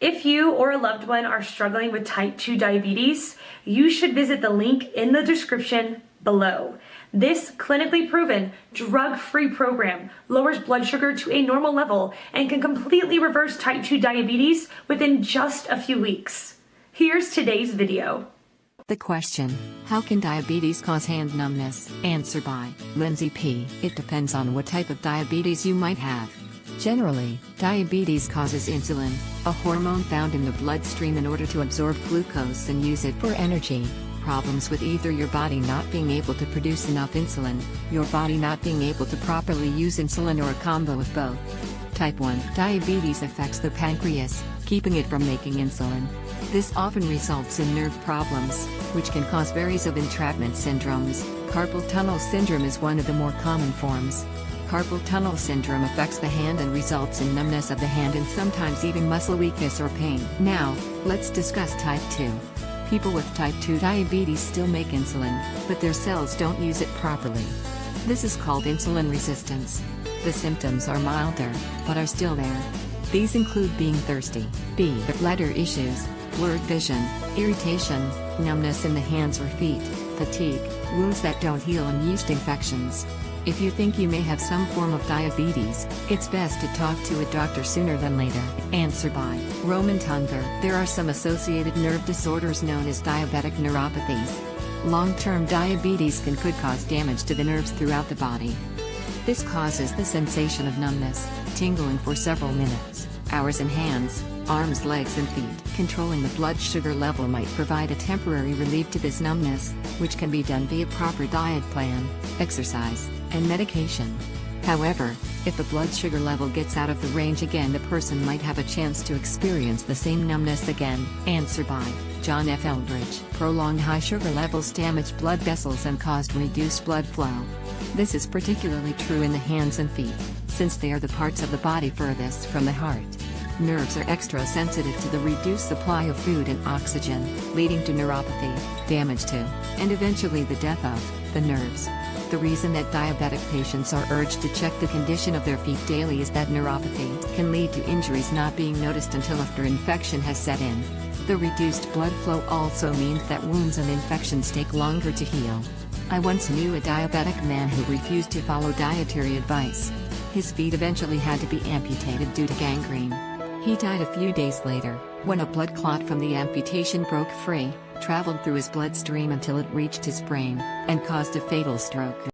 If you or a loved one are struggling with type 2 diabetes, you should visit the link in the description below. This clinically proven, drug-free program lowers blood sugar to a normal level and can completely reverse type 2 diabetes within just a few weeks. Here's today's video. The question, how can diabetes cause hand numbness? Answer by Lindsay P. It depends on what type of diabetes you might have. Generally, diabetes causes insulin, a hormone found in the bloodstream in order to absorb glucose and use it for energy. Problems with either your body not being able to produce enough insulin, your body not being able to properly use insulin, or a combo of both. Type 1 diabetes affects the pancreas, keeping it from making insulin. This often results in nerve problems, which can cause various of entrapment syndromes. Carpal tunnel syndrome is one of the more common forms. Carpal tunnel syndrome affects the hand and results in numbness of the hand and sometimes even muscle weakness or pain. Now, let's discuss type 2. People with type 2 diabetes still make insulin, but their cells don't use it properly. This is called insulin resistance. The symptoms are milder, but are still there. These include being thirsty, bladder issues, blurred vision, irritation, numbness in the hands or feet, fatigue, wounds that don't heal, and yeast infections. If you think you may have some form of diabetes, it's best to talk to a doctor sooner than later. Answer by Roman Tunger. There are some associated nerve disorders known as diabetic neuropathies. Long-term diabetes could cause damage to the nerves throughout the body. This causes the sensation of numbness, tingling for several minutes, hours in hands, arms, legs, and feet. Controlling the blood sugar level might provide a temporary relief to this numbness, which can be done via proper diet plan, exercise, and medication. However, if the blood sugar level gets out of the range again, the person might have a chance to experience the same numbness again. Answer by John F. Eldridge. Prolonged high sugar levels damage blood vessels and caused reduced blood flow. This is particularly true in the hands and feet, since they are the parts of the body furthest from the heart. Nerves are extra sensitive to the reduced supply of food and oxygen, leading to neuropathy, damage to, and eventually the death of, the nerves. The reason that diabetic patients are urged to check the condition of their feet daily is that neuropathy can lead to injuries not being noticed until after infection has set in. The reduced blood flow also means that wounds and infections take longer to heal. I once knew a diabetic man who refused to follow dietary advice. His feet eventually had to be amputated due to gangrene. He died a few days later, when a blood clot from the amputation broke free, traveled through his bloodstream until it reached his brain, and caused a fatal stroke.